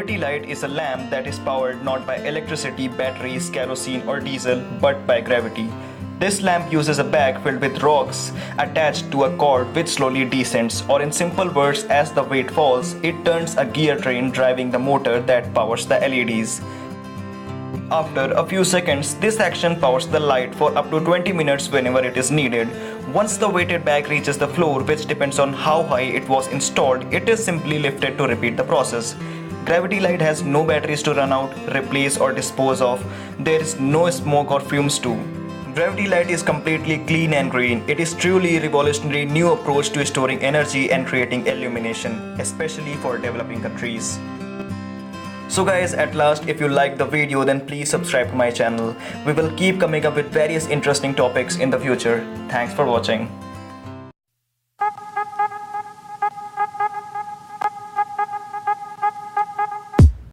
Gravity light is a lamp that is powered not by electricity, batteries, kerosene, or diesel, but by gravity. This lamp uses a bag filled with rocks attached to a cord which slowly descends, or in simple words, as the weight falls, it turns a gear train driving the motor that powers the LEDs. After a few seconds, this action powers the light for up to 20 minutes whenever it is needed. Once the weighted bag reaches the floor, which depends on how high it was installed, it is simply lifted to repeat the process. Gravity light has no batteries to run out, replace or dispose of. There is no smoke or fumes too. Gravity light is completely clean and green. It is truly a revolutionary new approach to storing energy and creating illumination, especially for developing countries. So guys, at last, if you liked the video, then please subscribe to my channel. We will keep coming up with various interesting topics in the future. Thanks for watching.